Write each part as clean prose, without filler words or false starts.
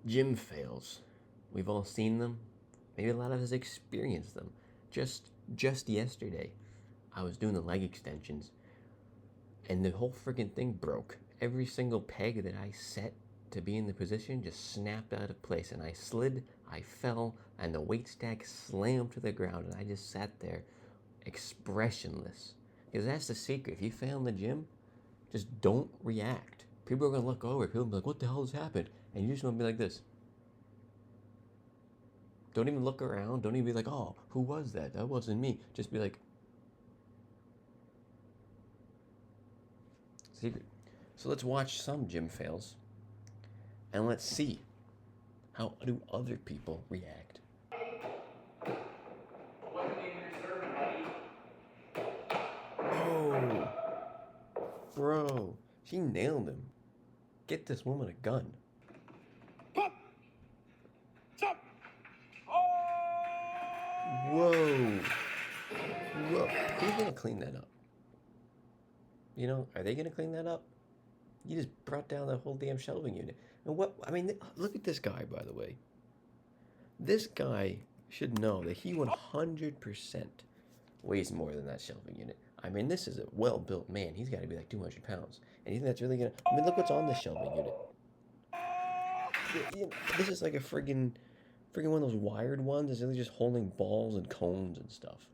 Gym fails. We've all seen them. Maybe a lot of us experienced them. Just yesterday, I was doing the leg extensions, and the whole freaking thing broke. Every single peg that I set to be in the position just snapped out of place, and I slid, I fell, and the weight stack slammed to the ground, and I just sat there expressionless. Because that's the secret. If you fail in the gym, just don't react. People are gonna look over. People will be like, "What the hell has happened?" And you just want to be like this. Don't even look around. Don't even be like, "Oh, who was that? That wasn't me." Just be like, secret. So let's watch some gym fails, and let's see how do other people react. Oh, bro, she nailed him. Get this woman a gun. Whoa. Whoa. Who's gonna clean that up? You know, are they gonna clean that up? You just brought down the whole damn shelving unit. And what, I mean, look at this guy, by the way. This guy should know that he 100% weighs more than that shelving unit. I mean, this is a well built man. He's got to be like 200 pounds. And you think that's really gonna, I mean, look what's on the shelving unit. This is like a friggin' one of those wired ones. It's really just holding balls and cones and stuff.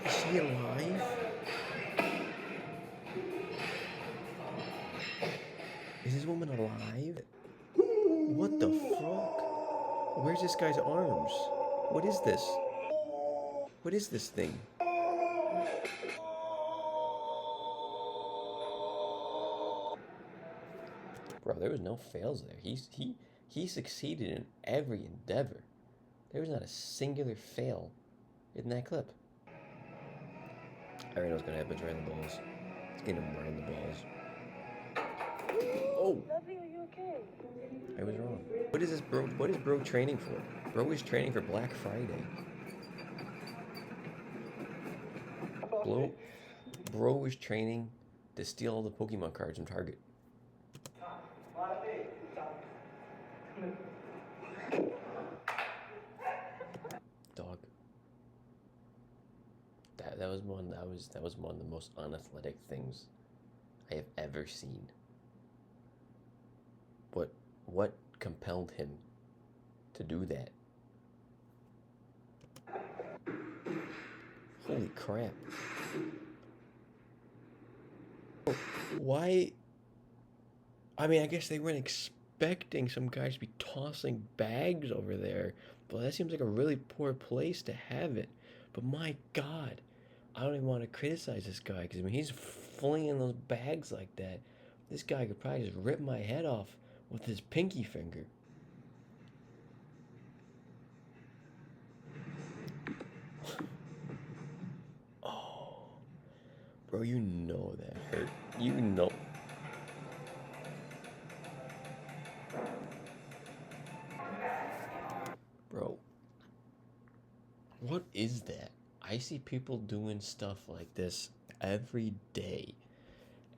Is she alive? Is this woman alive? What the fuck? Where's this guy's arms? What is this? What is this thing? Bro, there was no fails there. He succeeded in every endeavor. There was not a singular fail in that clip. I already know what's gonna happen. It's right in the balls. It's getting him right in the balls. Oh! Lovey, are you okay? I was wrong. What is this, bro? What is bro training for? Bro is training for Black Friday. Bro is training to steal all the Pokemon cards from Target. Dog. That was one of the most unathletic things I have ever seen. What compelled him to do that? Holy crap. Why? I mean, I guess they weren't expecting some guys to be tossing bags over there, but that seems like a really poor place to have it. But my God, I don't even want to criticize this guy because I mean, he's flinging those bags like that. This guy could probably just rip my head off with his pinky finger. Oh, bro, you know that hurt. You know. Bro, what is that? I see people doing stuff like this every day.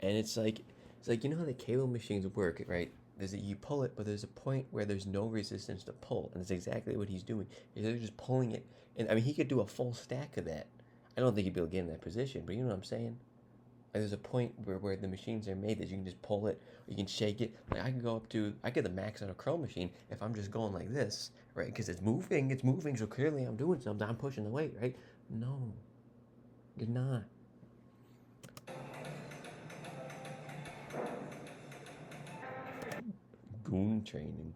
And it's like you know how the cable machines work, right? You pull it, but there's a point where there's no resistance to pull, and it's exactly what he's doing. They're just pulling it, and I mean he could do a full stack of that. I don't think he'd be able to get in that position, but you know what I'm saying? Like there's a point where the machines are made that you can just pull it, or you can shake it. Like I get the max on a curl machine if I'm just going like this, right? Because it's moving, so clearly I'm doing something. I'm pushing the weight, right? No, you're not. Goon training.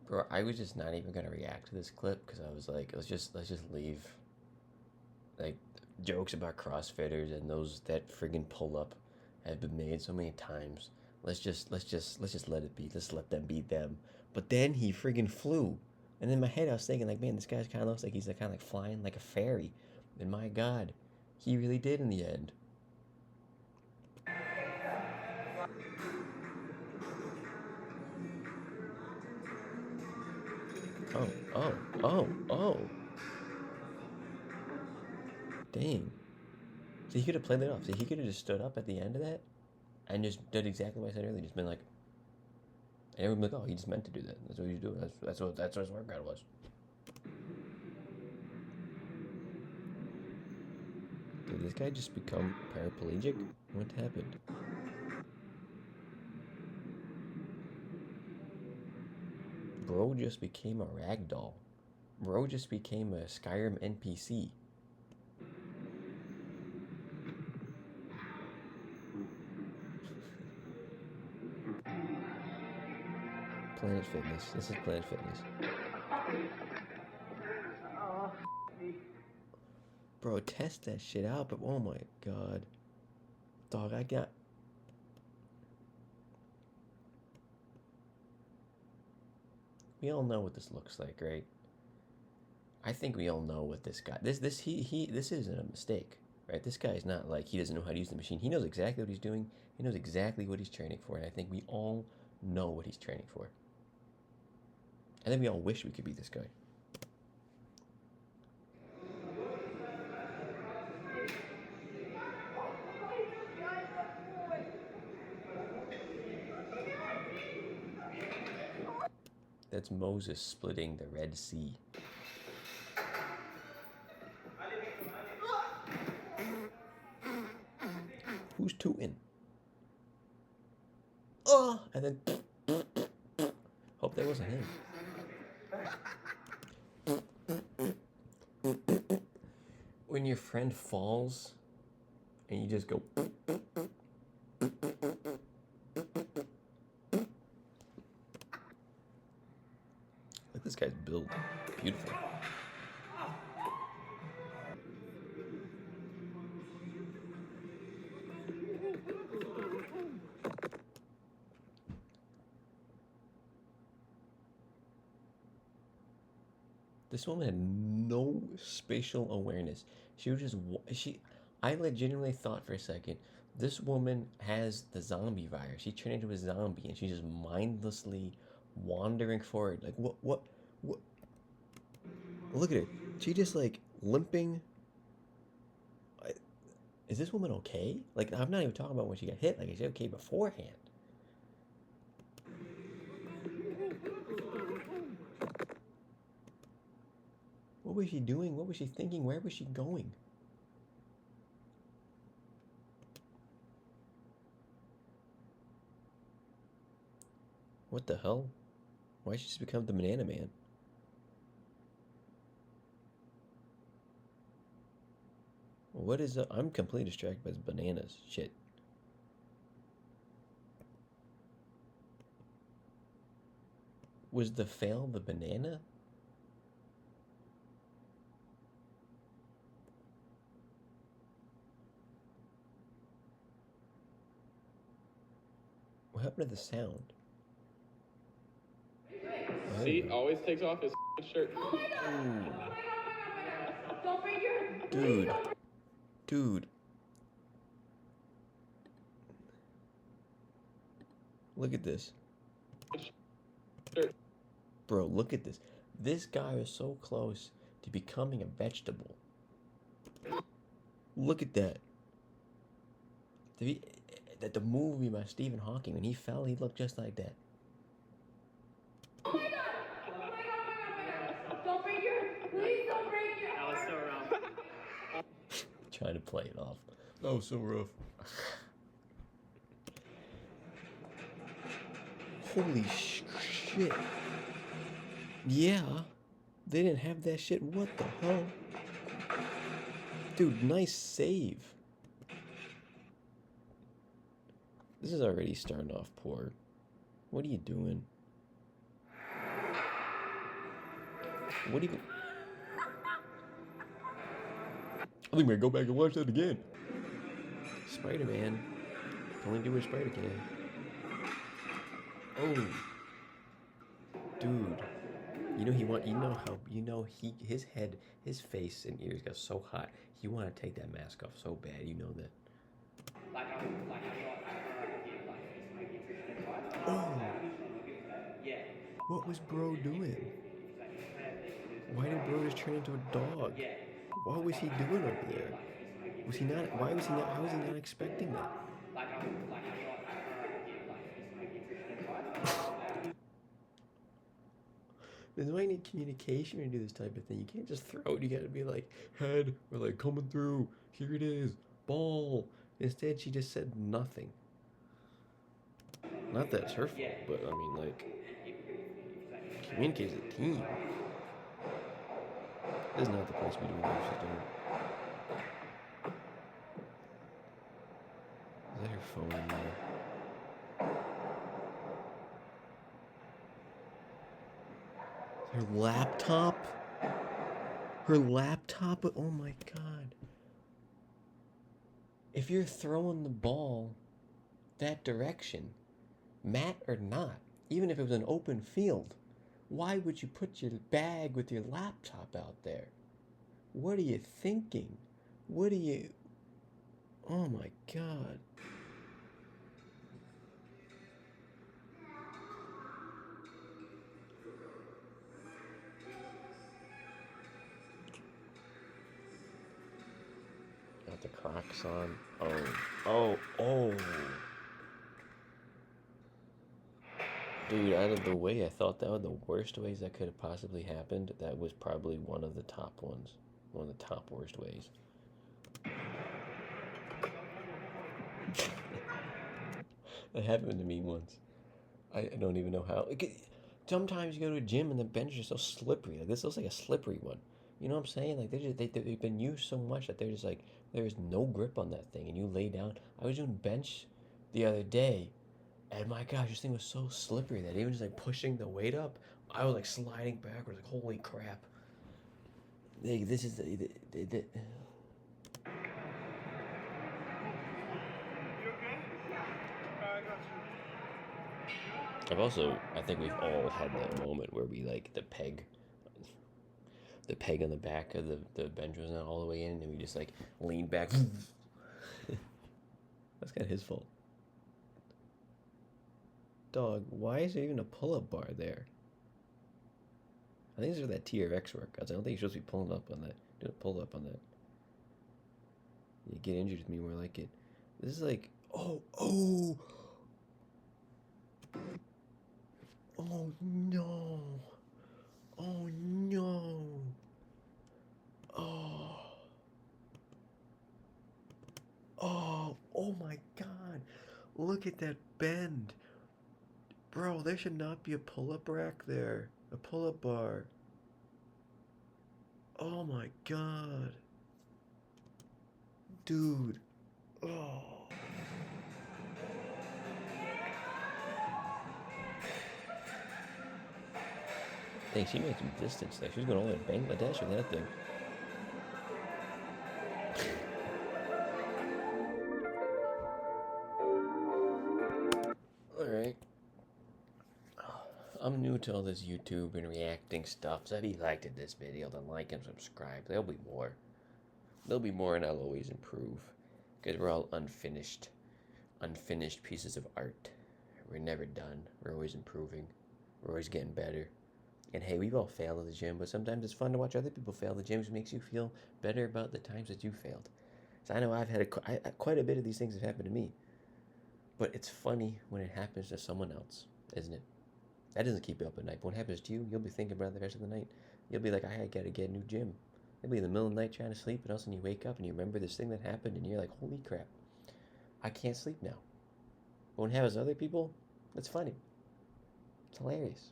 Bro, I was just not even gonna react to this clip because I was like, let's just leave. Like jokes about CrossFitters and those that friggin' pull up have been made so many times. Let's just let it be. Let's let them be them. But then he friggin' flew, and in my head I was thinking like, man, this guy kind of looks like he's like kind of like flying like a fairy. And my God, he really did in the end. Oh, oh, oh, oh. Dang. See, he could have played that off. See, he could have just stood up at the end of that and just did exactly what I said earlier. Just been like, and everyone would be like, oh, he just meant to do that. That's what he's doing. That's what his workout was. Did this guy just become paraplegic? What happened? Bro just became a ragdoll. Bro just became a Skyrim NPC. Planet Fitness. This is Planet Fitness. Bro, test that shit out, but oh my god. Dog, I got... We all know what this looks like, right? I think we all know what this guy... This isn't a mistake, right? This guy's not like he doesn't know how to use the machine. He knows exactly what he's doing. He knows exactly what he's training for, and I think we all know what he's training for. I think we all wish we could be this guy. That's Moses splitting the Red Sea. Who's tooting? Oh, and then... Hope that wasn't him. When your friend falls and you just go... Look at this guy's build. Beautiful. This woman had no spatial awareness. She was just... I legitimately thought for a second, this woman has the zombie virus. She turned into a zombie and she's just mindlessly wandering forward. Like, what? Look at her. She just, like, limping. Is this woman okay? Like, I'm not even talking about when she got hit. Like, is she okay beforehand? What was she doing? What was she thinking? Where was she going? What the hell? Why did she just become the banana man? What is up? I'm completely distracted by this bananas shit. Was the fail the banana? What happened to the sound? See, always takes off his shirt. Oh my god! Oh my god! Oh my god! Don't break your... Dude. Dude. Look at this. Bro, look at this. This guy is so close to becoming a vegetable. Look at that. The movie by Stephen Hawking, when he fell, he looked just like that. Oh my god! Oh my god! Oh my god! Oh my god! Don't break your... Please don't break your... That was so rough. Trying to play it off. That was so rough. Holy shit. Yeah. They didn't have that shit. What the hell? Dude, nice save. This is already starting off poor. What are you doing? What even... I think we're gonna go back and watch that again. Spider-Man. Can only do what Spider can. Oh. Dude. His head, his face and ears got so hot. He wanted to take that mask off so bad, you know that. Oh. What was bro doing? Why did bro just turn into a dog? What was he doing over there? Was he not? Why was he not? How was he not expecting that? There's why you need communication when you do this type of thing. You can't just throw it. You gotta be like, head, or like, coming through. Here it is. Ball. Instead, she just said nothing. Not that it's her fault, but I mean, like, communicate as a team. This is not the place to be doing what she's doing. Is that her phone in there? Her laptop? Her laptop? Oh my god. If you're throwing the ball that direction, mat or not, even if it was an open field, why would you put your bag with your laptop out there? What are you thinking? What are you... Oh my god. Got the Crocs on. Oh. Dude, out of the way I thought that were the worst ways that could have possibly happened, that was probably one of the top ones. One of the top worst ways. That happened to me once. I don't even know how. Sometimes you go to a gym and the bench is so slippery. Like, this looks like a slippery one. You know what I'm saying? Like, they've been used so much that they're just like, there's no grip on that thing. And you lay down. I was doing bench the other day, and my gosh, this thing was so slippery that even just like pushing the weight up, I was like sliding backwards. Like, holy crap. This is the I think we've all had that moment where we like the peg on the back of the bench was not all the way in, and we just like leaned back. That's kind of his fault. Dog, why is there even a pull-up bar there? I think these are that TRX workouts. I don't think you're supposed to be pulling up on that. Do a pull up on that. You get injured with me more like it. This is like, oh no. Oh no. Oh my god. Look at that bend. Bro, there should not be a pull-up rack there. A pull-up bar. Oh my god. Dude. Oh. Dang, she made some distance there. She's going all the way to Bangladesh with that thing. Alright. I'm new to all this YouTube and reacting stuff, so if you liked this video, then like and subscribe. There'll be more. There'll be more, and I'll always improve. Because we're all unfinished pieces of art. We're never done. We're always improving. We're always getting better. And hey, we've all failed at the gym, but sometimes it's fun to watch other people fail. The gym makes you feel better about the times that you failed. So I know I've had quite a bit of these things have happened to me. But it's funny when it happens to someone else, isn't it? That doesn't keep you up at night. But when it happens to you, you'll be thinking about it the rest of the night. You'll be like, I gotta get a new gym. You'll be in the middle of the night trying to sleep, and all of a sudden you wake up and you remember this thing that happened, and you're like, holy crap, I can't sleep now. But when it happens to other people, it's funny. It's hilarious.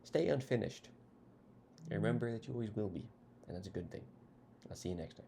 Stay unfinished. And remember that you always will be, and that's a good thing. I'll see you next time.